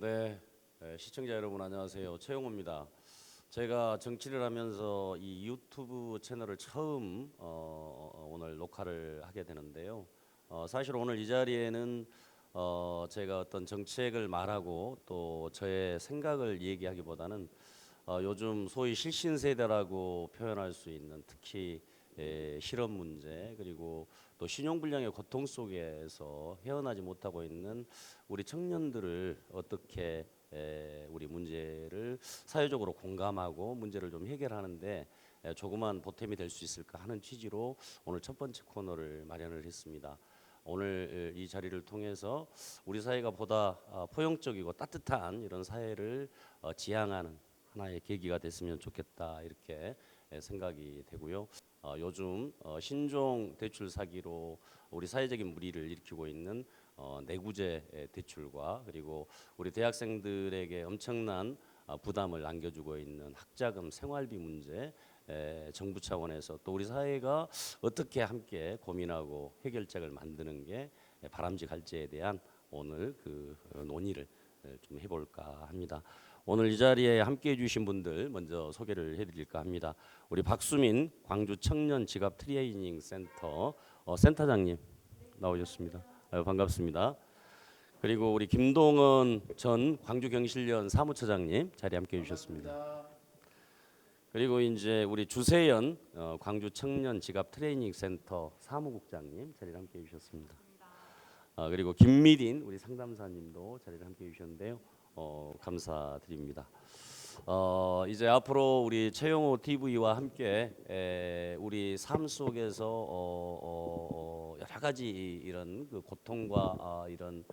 네, 시청자 여러분 안녕하세요. 최용호입니다. 제가 정치를 하면서 이 유튜브 채널을 처음 오늘 녹화를 하게 되는데요. 사실 오늘 이 자리에는 제가 어떤 정책을 말하고 또 저의 생각을 얘기하기보다는 요즘 소위 실신 세대라고 표현할 수 있는 특히 실업 문제 그리고 또 신용불량의 고통 속에서 헤어나지 못하고 있는 우리 청년들을 어떻게 우리 문제를 사회적으로 공감하고 문제를 좀 해결하는데 조그만 보탬이 될 수 있을까 하는 취지로 오늘 첫 번째 코너를 마련을 했습니다. 오늘 이 자리를 통해서 우리 사회가 보다 포용적이고 따뜻한 이런 사회를 지향하는 하나의 계기가 됐으면 좋겠다 이렇게 생각이 되고요. 요즘 신종 대출 사기로 우리 사회적인 물의를 일으키고 있는 내구재 대출과 그리고 우리 대학생들에게 엄청난 부담을 안겨주고 있는 학자금 생활비 문제 정부 차원에서 또 우리 사회가 어떻게 함께 고민하고 해결책을 만드는 게 바람직할지에 대한 오늘 그 논의를 좀 해볼까 합니다. 오늘 이 자리에 함께해 주신 분들 먼저 소개를 해드릴까 합니다. 우리 박수민 광주 청년 직업 트레이닝 센터 센터장님 나오셨습니다. 반갑습니다. 그리고 우리 김동원 전 광주경실련 사무처장님 자리 함께해 주셨습니다. 그리고 이제 우리 주세연 광주 청년 직업 트레이닝 센터 사무국장님 자리를 함께해 주셨습니다. 그리고 김미린 우리 상담사님도 자리를 함께해 주셨는데요. 감사드립니다. 이제 앞으로 우리 최용호 TV와 함께 우리 삶 속에서 여러 가지 이런 그 고통과 이런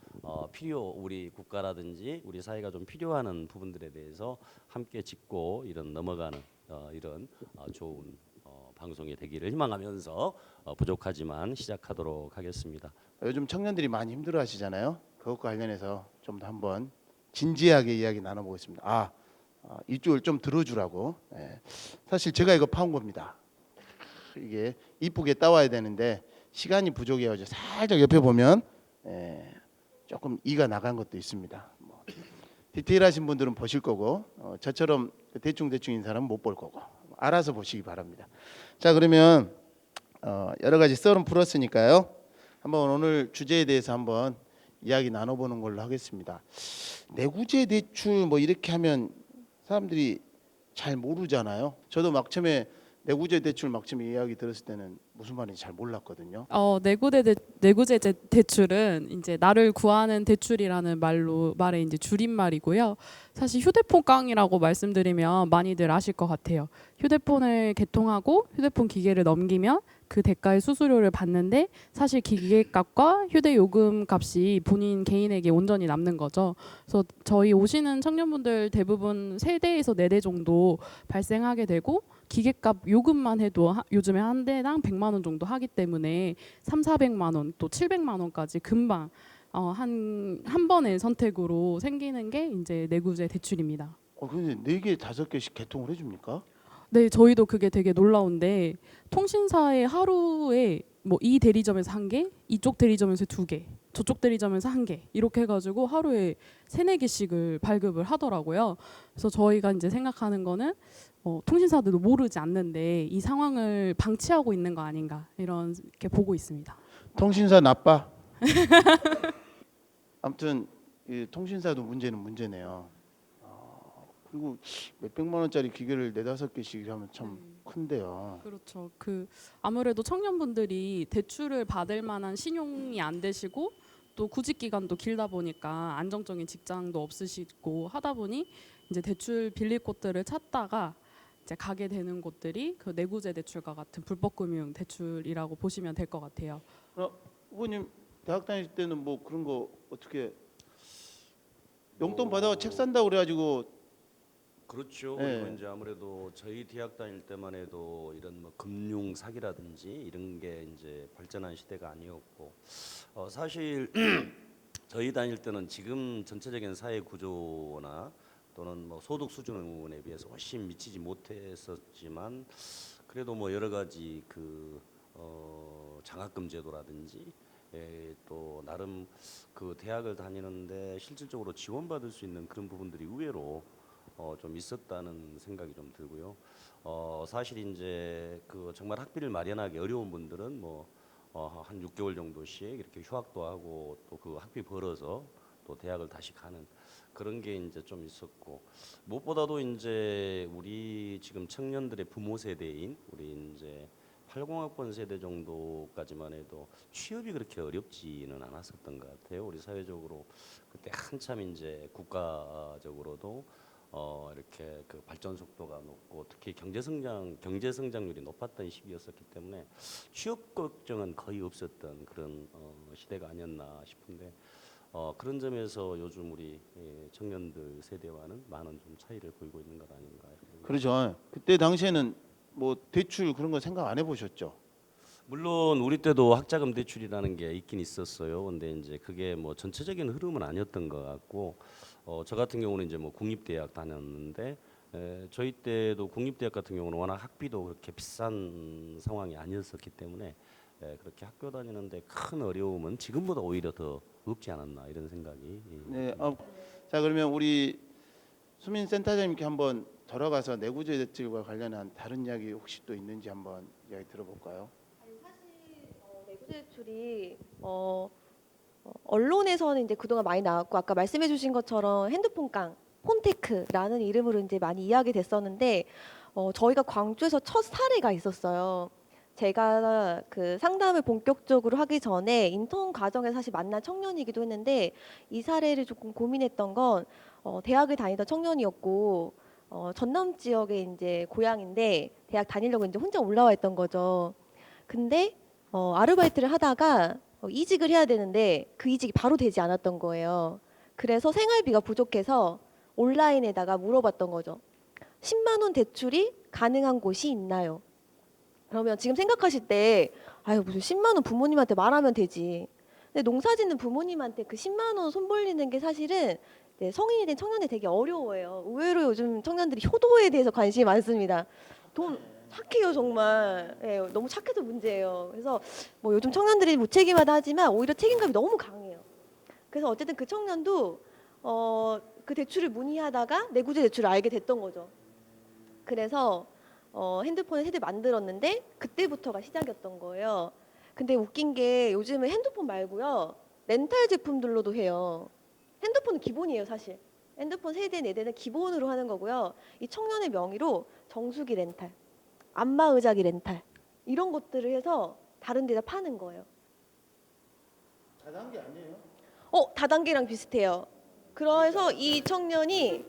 우리 국가라든지 우리 사회가 좀 필요하는 부분들에 대해서 함께 짚고 이런 넘어가는 이런 좋은 방송이 되기를 희망하면서 부족하지만 시작하도록 하겠습니다. 요즘 청년들이 많이 힘들어하시잖아요. 그것과 관련해서 좀 더 한번 진지하게 이야기 나눠보겠습니다. 이쪽을 좀 들어주라고. 사실 제가 이거 파온 겁니다. 이게 이쁘게 따와야 되는데 시간이 부족해가지고 살짝 옆에 보면 조금 이가 나간 것도 있습니다. 디테일하신 분들은 보실 거고 저처럼 대충인 사람은 못 볼 거고 알아서 보시기 바랍니다. 자, 그러면 여러 가지 썰은 풀었으니까요. 한번 오늘 주제에 대해서 한번 이야기 나눠보는 걸로 하겠습니다. 내구재 대출 뭐 이렇게 하면 사람들이 잘 모르잖아요. 저도 막 처음에 내구재 대출 막 처음에 이야기 들었을 때는 무슨 말인지 잘 몰랐거든요. 내구재 대출은 이제 나를 구하는 대출이라는 말의 이제 줄임말이고요. 사실 휴대폰 깡이라고 말씀드리면 많이들 아실 것 같아요. 휴대폰을 개통하고 휴대폰 기계를 넘기면 그 대가의 수수료를 받는데 사실 기계값과 휴대 요금 값이 본인 개인에게 온전히 남는 거죠. 그래서 저희 오시는 청년분들 대부분 3대에서 4대 정도 발생하게 되고 기계값 요금만 해도 요즘에 한 대당 100만 원 정도 하기 때문에 400만 원 또 700만 원까지 금방 한 번의 선택으로 생기는 게 이제 내구재 대출입니다. 근데 4개, 5개씩 개통을 해줍니까? 네, 저희도 그게 되게 놀라운데 통신사에 하루에 뭐 이 대리점에서 1개, 이쪽 대리점에서 2개, 저쪽 대리점에서 1개 이렇게 해가지고 하루에 3-4개씩을 발급을 하더라고요. 그래서 저희가 이제 생각하는 거는 통신사들도 모르지 않는데 이 상황을 방치하고 있는 거 아닌가 이렇게 보고 있습니다. 통신사 나빠. 아무튼 이 통신사도 문제는 문제네요. 그리고 몇백만 원짜리 기계를 4-5개씩 하면 참 큰데요. 그렇죠. 아무래도 청년분들이 대출을 받을 만한 신용이 안 되시고 또 구직 기간도 길다 보니까 안정적인 직장도 없으시고 하다 보니 이제 대출 빌릴 곳들을 찾다가 이제 가게 되는 곳들이 그 내구재 대출과 같은 불법금융 대출이라고 보시면 될 것 같아요. 후보님 대학 다닐 때는 뭐 그런 거 어떻게 용돈 받아가 책 산다고 그래가지고 그렇죠. 네. 그리고 이제 아무래도 저희 대학 다닐 때만 해도 이런 뭐 금융 사기라든지 이런 게 이제 발전한 시대가 아니었고 사실 저희 다닐 때는 지금 전체적인 사회 구조나 또는 뭐 소득 수준에 비해서 훨씬 미치지 못했었지만 그래도 뭐 여러 가지 장학금 제도라든지 또 나름 그 대학을 다니는데 실질적으로 지원받을 수 있는 그런 부분들이 의외로 좀 있었다는 생각이 좀 들고요. 사실 이제 그 정말 학비를 마련하기 어려운 분들은 한 6개월 정도씩 이렇게 휴학도 하고 또 그 학비 벌어서 또 대학을 다시 가는 그런 게 이제 좀 있었고, 무엇보다도 이제 우리 지금 청년들의 부모 세대인 우리 이제 80학번 세대 정도까지만 해도 취업이 그렇게 어렵지는 않았었던 것 같아요. 우리 사회적으로 그때 한참 이제 국가적으로도 이렇게 그 발전 속도가 높고 특히 경제 성장률이 높았던 시기였었기 때문에 취업 걱정은 거의 없었던 그런 시대가 아니었나 싶은데, 그런 점에서 요즘 우리 청년들 세대와는 많은 좀 차이를 보이고 있는 것 아닌가 이런 생각이 그렇죠. 그때 당시에는 뭐 대출 그런 거 생각 안 해보셨죠? 물론 우리 때도 학자금 대출이라는 게 있긴 있었어요. 근데 이제 그게 뭐 전체적인 흐름은 아니었던 것 같고, 저 같은 경우는 이제 뭐 국립대학 다녔는데, 저희 때도 국립대학 같은 경우는 워낙 학비도 그렇게 비싼 상황이 아니었었기 때문에 그렇게 학교 다니는데 큰 어려움은 지금보다 오히려 더 없지 않았나 이런 생각이. 네. 자 그러면 우리 수민 센터장님께 한번 돌아가서 내구재 대책과 관련한 다른 이야기 혹시 또 있는지 한번 이야기 들어볼까요? 사실 내부 제출이 언론에서는 이제 그동안 많이 나왔고 아까 말씀해주신 것처럼 핸드폰 깡, 폰테크라는 이름으로 이제 많이 이야기 됐었는데 저희가 광주에서 첫 사례가 있었어요. 제가 그 상담을 본격적으로 하기 전에 인턴 과정에서 사실 만난 청년이기도 했는데 이 사례를 조금 고민했던 건 대학을 다니던 청년이었고 전남 지역에 이제 고향인데 대학 다니려고 이제 혼자 올라와 있던 거죠. 근데 아르바이트를 하다가 이직을 해야 되는데 그 이직이 바로 되지 않았던 거예요. 그래서 생활비가 부족해서 온라인에다가 물어봤던 거죠. 10만 원 대출이 가능한 곳이 있나요? 그러면 지금 생각하실 때 아유 무슨 10만 원 부모님한테 말하면 되지. 근데 농사 짓는 부모님한테 그 10만 원 손 벌리는 게 사실은 성인이 된 청년이 되게 어려워요. 의외로 요즘 청년들이 효도에 대해서 관심이 많습니다. 돈 착해요 정말. 예, 너무 착해서 문제예요. 그래서 뭐 요즘 청년들이 무책임하다 하지만 오히려 책임감이 너무 강해요. 그래서 어쨌든 그 청년도 그 대출을 문의하다가 내구재 대출을 알게 됐던 거죠. 그래서 핸드폰을 세대 만들었는데 그때부터가 시작이었던 거예요. 근데 웃긴 게 요즘은 핸드폰 말고요. 렌탈 제품들로도 해요. 핸드폰은 기본이에요, 사실. 핸드폰 세대, 네 대는 기본으로 하는 거고요. 이 청년의 명의로 정수기 렌탈, 안마의자기 렌탈 이런 것들을 해서 다른 데다 파는 거예요. 다단계 아니에요? 다단계랑 비슷해요. 그래서 이 청년이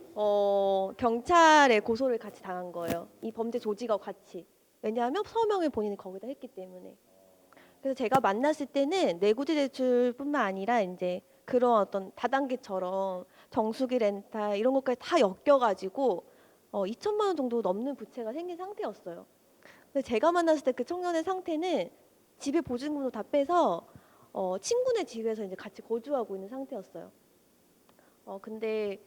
경찰에 고소를 같이 당한 거예요. 이 범죄 조직과 같이. 왜냐하면 서명을 본인이 거기다 했기 때문에. 그래서 제가 만났을 때는 내구재 대출뿐만 아니라 이제 그런 어떤 다단계처럼 정수기 렌탈 이런 것까지 다 엮여가지고 2천만 원 정도 넘는 부채가 생긴 상태였어요. 근데 제가 만났을 때 그 청년의 상태는 집에 보증금도 다 빼서 친구네 집에서 이제 같이 거주하고 있는 상태였어요. 근데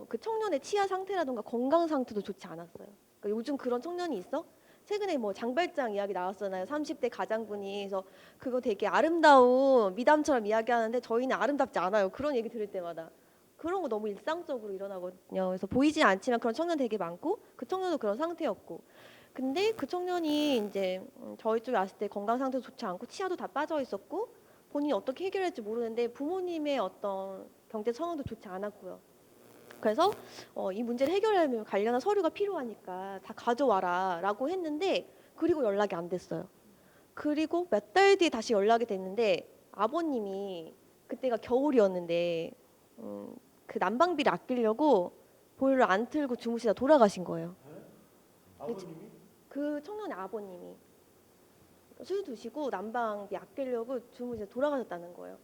그 청년의 치아 상태라든가 건강 상태도 좋지 않았어요. 그러니까 요즘 그런 청년이 있어? 최근에 뭐 장발장 이야기 나왔잖아요. 30대 가장분이. 그래서 그거 되게 아름다운 미담처럼 이야기하는데 저희는 아름답지 않아요. 그런 얘기 들을 때마다. 그런 거 너무 일상적으로 일어나거든요. 그래서 보이지 않지만 그런 청년 되게 많고 그 청년도 그런 상태였고. 근데 그 청년이 이제 저희 쪽에 왔을 때 건강 상태도 좋지 않고 치아도 다 빠져 있었고 본인이 어떻게 해결할지 모르는데 부모님의 어떤 경제 상황도 좋지 않았고요. 그래서 이 문제를 해결하려면 관련한 서류가 필요하니까 다 가져와라라고 했는데 그리고 연락이 안 됐어요. 그리고 몇 달 뒤에 다시 연락이 됐는데 아버님이 그때가 겨울이었는데 그 난방비를 아끼려고 보일러 안 틀고 주무시다 돌아가신 거예요. 아버님이? 그 청년의 아버님이 술 드시고 난방비 아끼려고 주무시다 돌아가셨다는 거예요.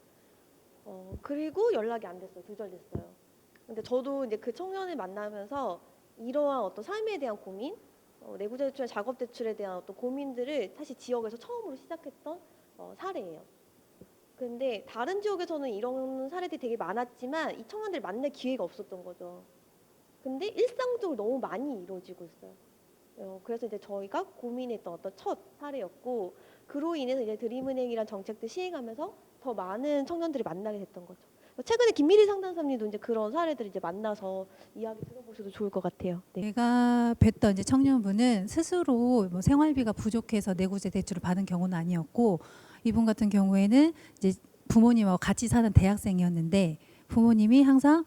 그리고 연락이 안 됐어요. 두절됐어요. 근데 저도 이제 그 청년을 만나면서 이러한 어떤 삶에 대한 고민, 내구재 대출, 작업 대출에 대한 어떤 고민들을 사실 지역에서 처음으로 시작했던 사례예요. 근데 다른 지역에서는 이런 사례들이 되게 많았지만 이 청년들 만날 기회가 없었던 거죠. 근데 일상적으로 너무 많이 이루어지고 있어요. 그래서 이제 저희가 고민했던 어떤 첫 사례였고 그로 인해서 이제 드림은행이란 정책들 시행하면서 더 많은 청년들이 만나게 됐던 거죠. 최근에 김미리 상담사님도 이제 그런 사례들을 이제 만나서 이야기 들어보셔도 좋을 것 같아요. 네. 제가 뵀던 이제 청년분은 스스로 뭐 생활비가 부족해서 내구재 대출을 받은 경우는 아니었고 이분 같은 경우에는 이제 부모님하고 같이 사는 대학생이었는데 부모님이 항상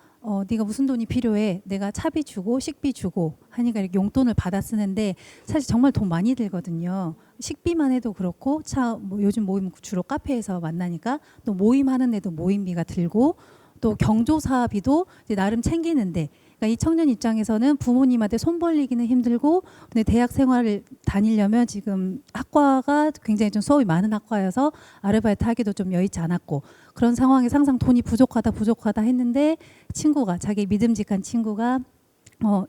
네가 무슨 돈이 필요해? 내가 차비 주고 식비 주고 하니까 이렇게 용돈을 받아 쓰는데 사실 정말 돈 많이 들거든요. 식비만 해도 그렇고 뭐 요즘 모임 주로 카페에서 만나니까 또 모임하는 데도 모임비가 들고 또 경조사비도 이제 나름 챙기는데 그러니까 이 청년 입장에서는 부모님한테 손 벌리기는 힘들고 근데 대학 생활을 다니려면 지금 학과가 굉장히 좀 수업이 많은 학과여서 아르바이트 하기도 좀 여의치 않았고 그런 상황에서 항상 돈이 부족하다 했는데 친구가 자기 믿음직한 친구가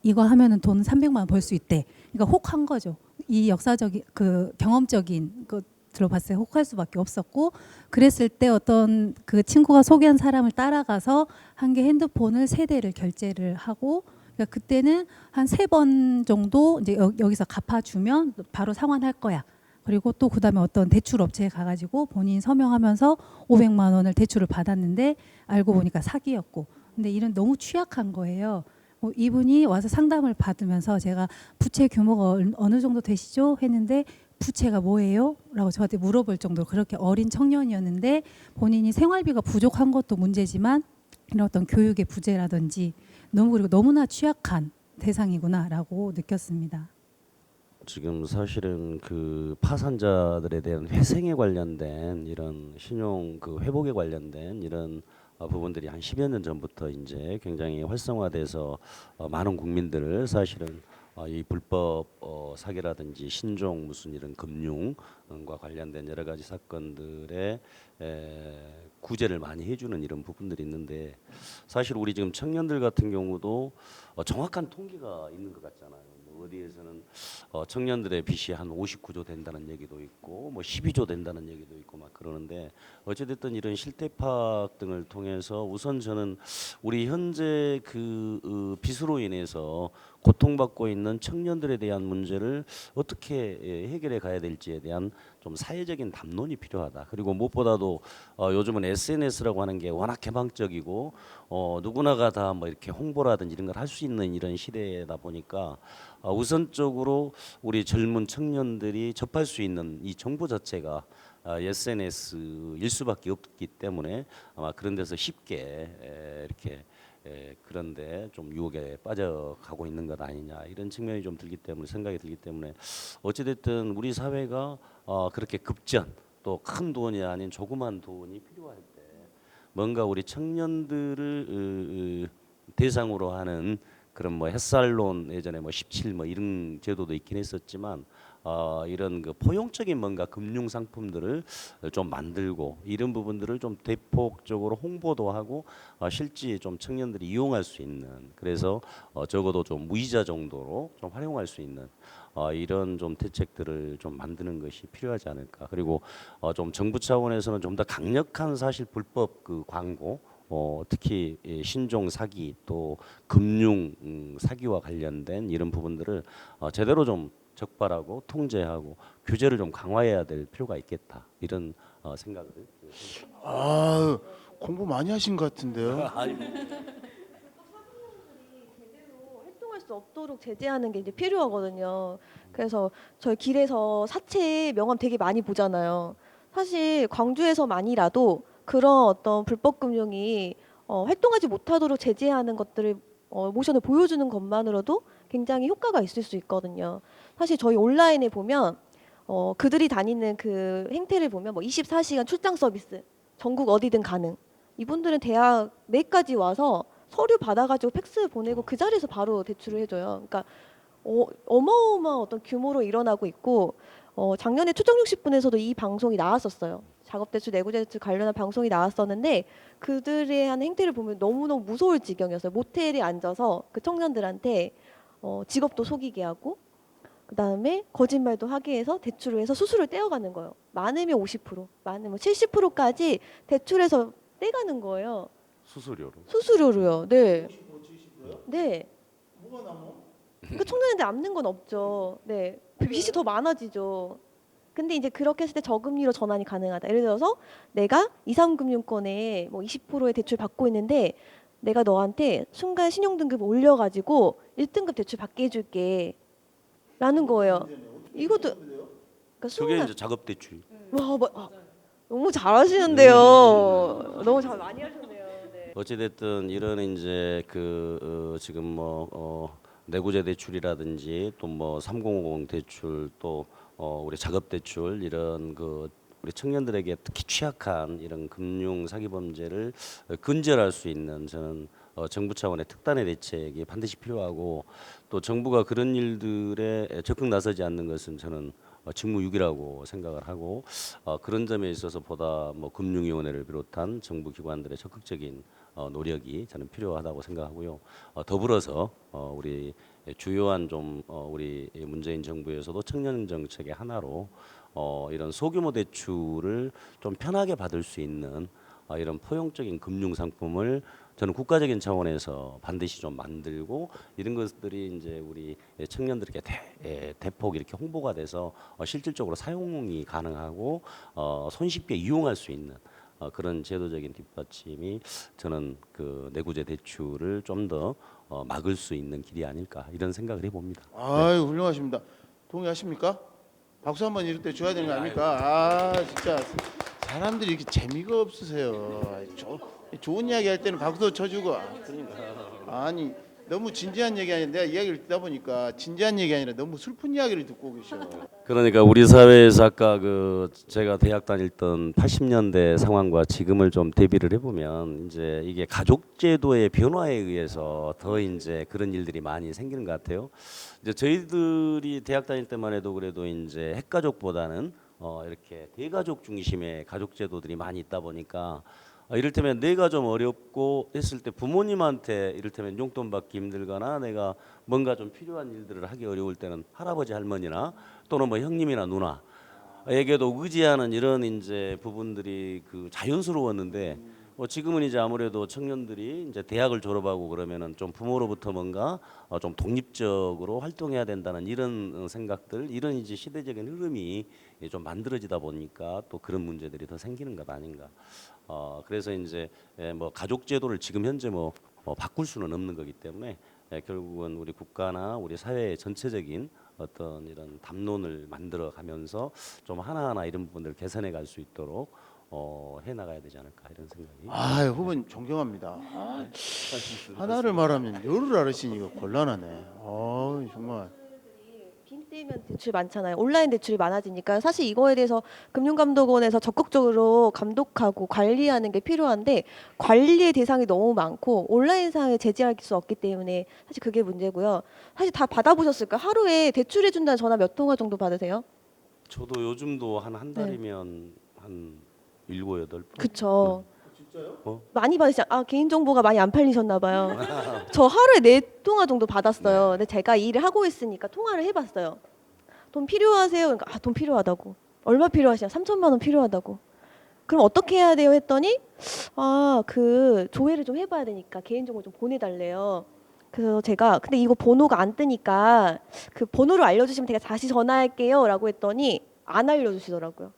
이거 하면은 돈 300만 원 벌 수 있대. 그러니까 혹한 거죠. 이 역사적인 그 경험적인 그 들어봤어요. 혹할 수밖에 없었고 그랬을 때 어떤 그 친구가 소개한 사람을 따라가서 한 개 핸드폰을 3대를 결제를 하고 그러니까 그때는 한 3번 정도 이제 여기서 갚아주면 바로 상환할 거야. 그리고 또 그다음에 어떤 대출 업체에 가가지고 본인 서명하면서 500만 원을 대출을 받았는데 알고 보니까 사기였고 근데 이런 너무 취약한 거예요. 이분이 와서 상담을 받으면서 제가 부채 규모가 어느 정도 되시죠? 했는데 부채가 뭐예요? 라고 저한테 물어볼 정도로 그렇게 어린 청년이었는데 본인이 생활비가 부족한 것도 문제지만 이런 어떤 교육의 부재라든지 그리고 너무나 취약한 대상이구나라고 느꼈습니다. 지금 사실은 그 파산자들에 대한 회생에 관련된 이런 신용 그 회복에 관련된 이런 부분들이 한 10여 년 전부터 이제 굉장히 활성화돼서 많은 국민들을 사실은 이 불법 사기라든지 신종 무슨 이런 금융과 관련된 여러 가지 사건들에 구제를 많이 해주는 이런 부분들이 있는데 사실 우리 지금 청년들 같은 경우도 정확한 통계가 있는 것 같잖아요. 뭐 어디에서는 청년들의 빚이 한 59조 된다는 얘기도 있고 뭐 12조 된다는 얘기도 있고 막 그러는데 어찌됐든 이런 실태 파악 등을 통해서 우선 저는 우리 현재 그 빚으로 인해서 고통받고 있는 청년들에 대한 문제를 어떻게 해결해 가야 될지에 대한 좀 사회적인 담론이 필요하다. 그리고 무엇보다도 요즘은 SNS라고 하는 게 워낙 개방적이고 누구나가 다 뭐 이렇게 홍보라든지 이런 걸 할 수 있는 이런 시대다 보니까 우선적으로 우리 젊은 청년들이 접할 수 있는 이 정보 자체가 SNS일 수밖에 없기 때문에 아마 그런 데서 쉽게 이렇게 그런데 좀 유혹에 빠져가고 있는 것 아니냐 이런 측면이 좀 생각이 들기 때문에 어찌됐든 우리 사회가 그렇게 급전 또 큰 돈이 아닌 조그만 돈이 필요할 때 뭔가 우리 청년들을 대상으로 하는 그런 뭐 햇살론 예전에 뭐 17 뭐 이런 제도도 있긴 했었지만 이런 그 포용적인 뭔가 금융 상품들을 좀 만들고 이런 부분들을 좀 대폭적으로 홍보도 하고 실제 좀 청년들이 이용할 수 있는 그래서 적어도 좀 무이자 정도로 좀 활용할 수 있는 이런 좀 대책들을 좀 만드는 것이 필요하지 않을까. 그리고 좀 정부 차원에서는 좀 더 강력한 사실 불법 그 광고 특히 신종 사기 또 금융 사기와 관련된 이런 부분들을 제대로 좀 적발하고 통제하고 규제를 좀 강화해야 될 필요가 있겠다 이런 생각을 아, 공부 많이 하신 것 같은데요. 활동할 수 없도록 제재하는 게 이제 필요하거든요. 그래서 저희 길에서 사채 명함 되게 많이 보잖아요. 사실 광주에서만이라도 그런 어떤 불법 금융이 활동하지 못하도록 제재하는 것들을 모션을 보여주는 것만으로도 굉장히 효과가 있을 수 있거든요. 사실 저희 온라인에 보면 그들이 다니는 그 행태를 보면 뭐 24시간 출장 서비스 전국 어디든 가능. 이분들은 대학 내까지 와서 서류 받아가지고 팩스 보내고 그 자리에서 바로 대출을 해줘요. 그러니까 어마어마한 어떤 규모로 일어나고 있고 작년에 초정 60분에서도 이 방송이 나왔었어요. 작업대출, 내구대출 관련한 방송이 나왔었는데 그들의 하는 행태를 보면 너무너무 무서울 지경이었어요. 모텔에 앉아서 그 청년들한테 직업도 속이게 하고 그다음에 거짓말도 하게 해서 대출을 해서 수수료를 떼어가는 거예요. 많으면 50%, 많으면 70%까지 대출해서 떼가는 거예요. 수수료로. 수수료로요. 네. 네. 뭐가 남어? 그 청년한테 남는 건 없죠. 네, 빚이 더 많아지죠. 근데 이제 그렇게 했을 때 저금리로 전환이 가능하다. 예를 들어서 내가 23금융권에 뭐 20%의 대출 받고 있는데 내가 너한테 순간 신용등급 올려가지고 1등급 대출 받게 해줄게 라는 거예요. 이것도 그러니까 그게 순간 이제 작업 대출. 와, 너무 잘하시는데요. 너무 잘 많이 하셨네요. 네. 어찌됐든 이런 이제 지금 내구재 대출이라든지 또 뭐 3050 대출 또 우리 작업 대출 이런 우리 청년들에게 특히 취약한 이런 금융 사기 범죄를 근절할 수 있는 저는 정부 차원의 특단의 대책이 반드시 필요하고 또 정부가 그런 일들에 적극 나서지 않는 것은 저는 직무유기라고 생각을 하고 그런 점에 있어서 보다 뭐 금융위원회를 비롯한 정부 기관들의 적극적인 노력이 저는 필요하다고 생각하고요. 더불어서 우리 주요한 우리 문재인 정부에서도 청년 정책의 하나로 이런 소규모 대출을 좀 편하게 받을 수 있는 이런 포용적인 금융 상품을 저는 국가적인 차원에서 반드시 좀 만들고 이런 것들이 이제 우리 청년들에게 대폭 이렇게 홍보가 돼서 실질적으로 사용이 가능하고 손쉽게 이용할 수 있는 그런 제도적인 뒷받침이 저는 그 내구재 대출을 좀 더 막을 수 있는 길이 아닐까 이런 생각을 해봅니다. 아유 훌륭하십니다. 동의하십니까? 박수 한번 이럴 때 줘야 되는 거 아닙니까? 아 진짜 사람들이 이렇게 재미가 없으세요. 좋은 이야기 할 때는 박수도 쳐주고. 아니 너무 진지한 얘기 아니라 내가 이야기를 듣다 보니까 진지한 얘기 아니라 너무 슬픈 이야기를 듣고 계셔. 그러니까 우리 사회에서 아까 제가 대학 다닐 던 80년대 상황과 지금을 좀 대비를 해보면 이제 이게 가족 제도의 변화에 의해서 더 이제 그런 일들이 많이 생기는 것 같아요. 이제 저희들이 대학 다닐 때만 해도 그래도 이제 핵가족보다는 이렇게 대가족 중심의 가족 제도들이 많이 있다 보니까 이를테면 내가 좀 어렵고 했을 때 부모님한테 이를테면 용돈 받기 힘들거나 내가 뭔가 좀 필요한 일들을 하기 어려울 때는 할아버지 할머니나 또는 뭐 형님이나 누나에게도 의지하는 이런 이제 부분들이 자연스러웠는데 지금은 이제 아무래도 청년들이 이제 대학을 졸업하고 그러면은 좀 부모로부터 뭔가 좀 독립적으로 활동해야 된다는 이런 생각들, 이런 이제 시대적인 흐름이 좀 만들어지다 보니까 또 그런 문제들이 더 생기는 것 아닌가. 그래서 이제 뭐 가족 제도를 지금 현재 바꿀 수는 없는 거기 때문에 결국은 우리 국가나 우리 사회의 전체적인 어떤 이런 담론을 만들어 가면서 좀 하나하나 이런 부분들을 개선해 갈 수 있도록 해 나가야 되지 않을까 이런 생각이. 아 후보님 존경합니다. 하나를 말하면 열을 알으시니 이거 곤란하네. 정말. 빈대면 대출 많잖아요. 온라인 대출이 많아지니까 사실 이거에 대해서 금융감독원에서 적극적으로 감독하고 관리하는 게 필요한데 관리의 대상이 너무 많고 온라인상에 제재할 수 없기 때문에 사실 그게 문제고요. 사실 다 받아보셨을까? 하루에 대출해준다는 전화 몇 통화 정도 받으세요? 저도 요즘도 한 달이면 한 7, 8번. 그쵸. 어? 많이 받으시죠? 개인정보가 많이 안 팔리셨나 봐요. 저 하루에 4통화 정도 받았어요. 근데 제가 이 일을 하고 있으니까 통화를 해봤어요. 돈 필요하세요? 그러니까 돈 필요하다고. 얼마 필요하시냐? 3천만 원 필요하다고. 그럼 어떻게 해야 돼요? 했더니 조회를 좀 해봐야 되니까 개인정보 좀 보내달래요. 그래서 제가 근데 이거 번호가 안 뜨니까 그 번호를 알려주시면 제가 다시 전화할게요라고 했더니 안 알려주시더라고요.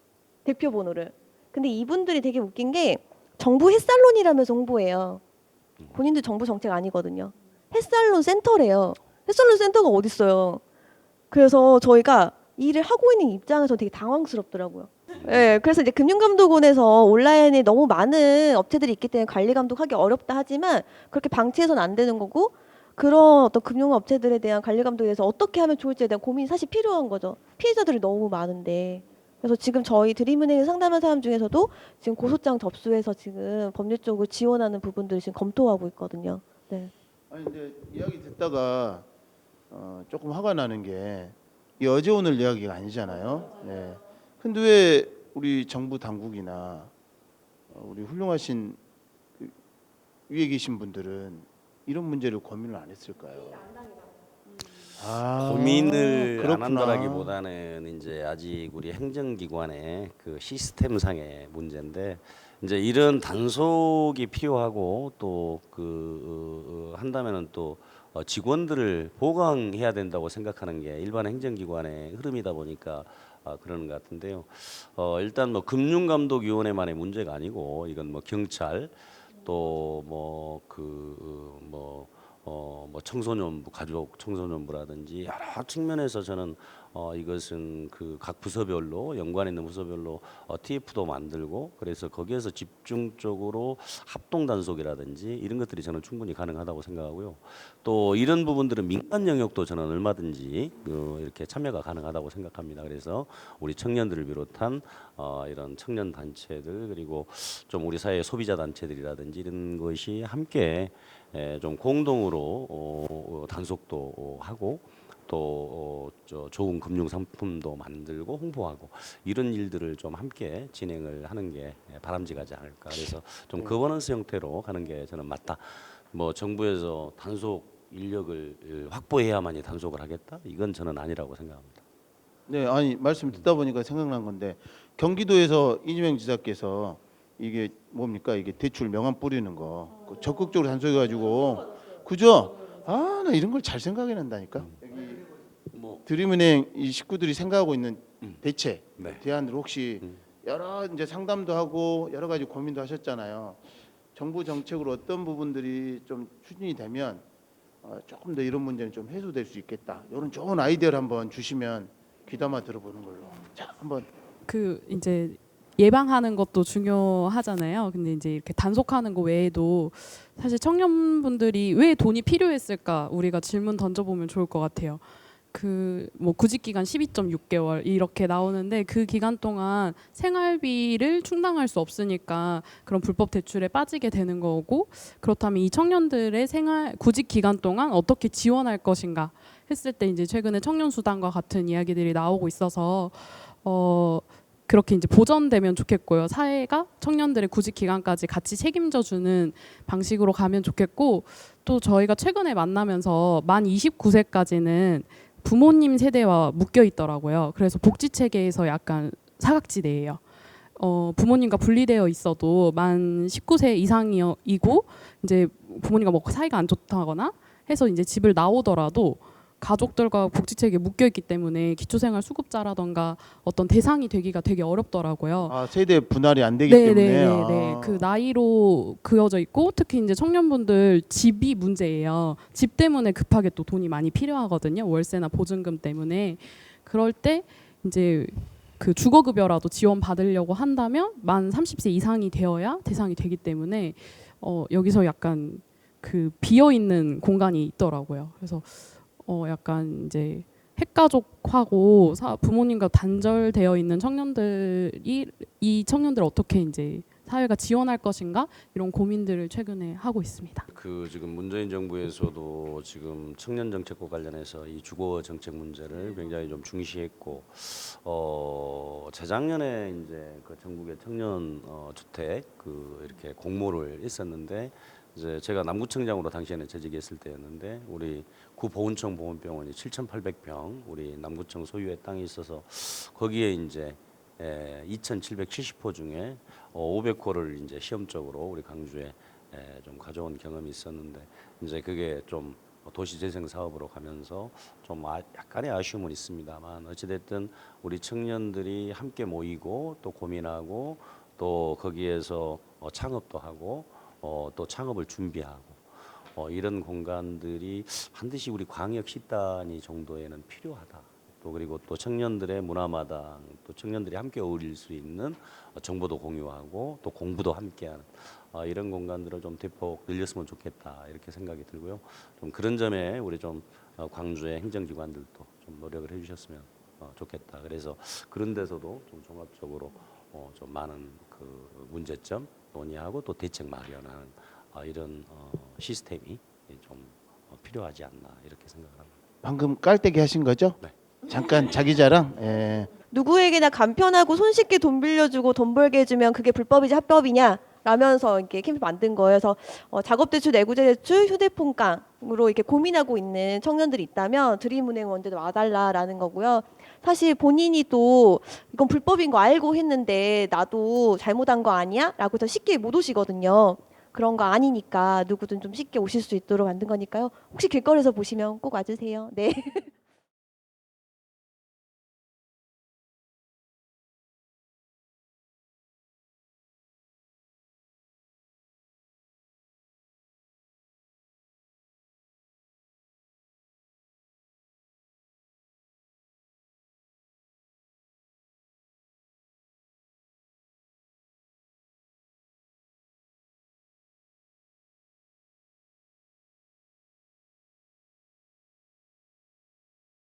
대표 번호를. 근데 이분들이 되게 웃긴 게 정부 햇살론이라면서 홍보해요. 본인들 정부 정책 아니거든요. 햇살론 센터래요. 햇살론 센터가 어디 있어요? 그래서 저희가 이 일을 하고 있는 입장에서 되게 당황스럽더라고요. 네, 그래서 이제 금융감독원에서 온라인에 너무 많은 업체들이 있기 때문에 관리 감독하기 어렵다 하지만 그렇게 방치해서는 안 되는 거고 그런 어떤 금융업체들에 대한 관리 감독에 대해서 어떻게 하면 좋을지에 대한 고민이 사실 필요한 거죠. 피해자들이 너무 많은데. 그래서 지금 저희 드림은행 상담한 사람 중에서도 지금 고소장 접수해서 지금 법률적으로 지원하는 부분들을 지금 검토하고 있거든요. 네. 아니 근데 이야기 듣다가 조금 화가 나는 게 이 어제 오늘 이야기가 아니잖아요. 네. 근데 왜 우리 정부 당국이나 우리 훌륭하신 위에 계신 분들은 이런 문제를 고민을 안 했을까요? 고민을 안 그렇구나. 한다라기보다는 이제 아직 우리 행정기관의 그 시스템상의 문제인데 이제 이런 단속이 필요하고 또 한다면은 또 직원들을 보강해야 된다고 생각하는 게 일반 행정기관의 흐름이다 보니까 그러는 것 같은데요. 일단 뭐 금융감독위원회만의 문제가 아니고 이건 뭐 경찰 또 뭐 청소년부 가족 청소년부라든지 여러 측면에서 저는 이것은 그 각 부서별로 연관 있는 부서별로 TF도 만들고 그래서 거기에서 집중적으로 합동 단속이라든지 이런 것들이 저는 충분히 가능하다고 생각하고요. 또 이런 부분들은 민간 영역도 저는 얼마든지 이렇게 참여가 가능하다고 생각합니다. 그래서 우리 청년들을 비롯한 이런 청년 단체들 그리고 좀 우리 사회 소비자 단체들이라든지 이런 것이 함께 좀 공동으로 단속도 하고 또 좋은 금융 상품도 만들고 홍보하고 이런 일들을 좀 함께 진행을 하는 게 바람직하지 않을까. 그래서 좀 거버넌스 형태로 가는 게 저는 맞다. 뭐 정부에서 단속 인력을 확보해야만이 단속을 하겠다. 이건 저는 아니라고 생각합니다. 네, 아니 말씀 듣다 보니까 생각난 건데 경기도에서 이재명 지사께서 이게 뭡니까 이게 대출 명함 뿌리는 거 그거 적극적으로 단속해가지고 그죠? 아, 나 이런 걸 잘 생각해낸다니까. 뭐 드림은행 이 식구들이 생각하고 있는 대책 네. 대안들 혹시 여러 이제 상담도 하고 여러 가지 고민도 하셨잖아요. 정부 정책으로 어떤 부분들이 좀 추진이 되면 조금 더 이런 문제는 좀 해소될 수 있겠다. 이런 좋은 아이디어를 한번 주시면 귀담아 들어보는 걸로. 자, 한번. 그 이제 예방하는 것도 중요하잖아요. 근데 이제 이렇게 단속하는 거 외에도 사실 청년분들이 왜 돈이 필요했을까 우리가 질문 던져보면 좋을 것 같아요. 그 뭐 구직 기간 12.6개월 이렇게 나오는데 그 기간 동안 생활비를 충당할 수 없으니까 그런 불법 대출에 빠지게 되는 거고 그렇다면 이 청년들의 생활 구직 기간 동안 어떻게 지원할 것인가 했을 때 이제 최근에 청년 수당과 같은 이야기들이 나오고 있어서 그렇게 이제 보전되면 좋겠고요. 사회가 청년들의 구직 기간까지 같이 책임져 주는 방식으로 가면 좋겠고 또 저희가 최근에 만나면서 만 29세까지는 부모님 세대와 묶여 있더라고요. 그래서 복지 체계에서 약간 사각지대예요. 부모님과 분리되어 있어도 만 19세 이상이고 이제 부모님과 뭐 사이가 안 좋다거나 해서 이제 집을 나오더라도 가족들과 복지체계에 묶여 있기 때문에 기초생활수급자라던가 어떤 대상이 되기가 되게 어렵더라고요. 아, 세대 분할이 안 되기 때문에. 아. 그 나이로 그어져 있고 특히 이제 청년분들 집이 문제예요. 집 때문에 급하게 또 돈이 많이 필요하거든요. 월세나 보증금 때문에. 그럴 때 이제 그 주거급여라도 지원 받으려고 한다면 만 30세 이상이 되어야 대상이 되기 때문에 여기서 약간 그 비어 있는 공간이 있더라고요. 그래서 약간 이제 핵가족하고 부모님과 단절되어 있는 청년들이 이 청년들을 어떻게 이제 사회가 지원할 것인가 이런 고민들을 최근에 하고 있습니다. 그 지금 문재인 정부에서도 지금 청년 정책과 관련해서 이 주거 정책 문제를 굉장히 좀 중시했고 재작년에 이제 그 전국의 청년 주택 그 이렇게 공모를 했었는데 이제 제가 남구청장으로 당시에는 재직했을 때였는데 우리 구보훈청 보훈병원이 7,800평 우리 남구청 소유의 땅이 있어서 거기에 이제 2,770호 중에 500호를 이제 시험적으로 우리 강주에 좀 가져온 경험이 있었는데 이제 그게 좀 도시재생 사업으로 가면서 좀 약간의 아쉬움은 있습니다만 어찌됐든 우리 청년들이 함께 모이고 또 고민하고 또 거기에서 창업도 하고 또 창업을 준비하고 이런 공간들이 반드시 우리 광역 시단위 정도에는 필요하다. 또 그리고 또 청년들의 문화마당, 또 청년들이 함께 어울릴 수 있는 정보도 공유하고 또 공부도 함께하는 이런 공간들을 좀 대폭 늘렸으면 좋겠다 이렇게 생각이 들고요. 좀 그런 점에 우리 좀 광주의 행정기관들도 좀 노력을 해주셨으면 좋겠다. 그래서 그런 데서도 좀 종합적으로 좀 많은 그 문제점 논의하고 또 대책 마련하는 이런 시스템이 좀 필요하지 않나 이렇게 생각합니다. 방금 깔때기 하신 거죠? 네. 잠깐 자기 자랑. 예. 누구에게나 간편하고 손쉽게 돈 빌려주고 돈 벌게 해주면 그게 불법이지 합법이냐? 라면서 이렇게 캠페인 만든 거예요. 그래서 작업대출, 내구재대출, 휴대폰깡으로 이렇게 고민하고 있는 청년들이 있다면 드림은행 원대도 와달라라는 거고요. 사실 본인이 또 이건 불법인 거 알고 했는데 나도 잘못한 거 아니야? 라고 해서 쉽게 못 오시거든요. 그런 거 아니니까 누구든 좀 쉽게 오실 수 있도록 만든 거니까요. 혹시 길거리에서 보시면 꼭 와주세요. 네.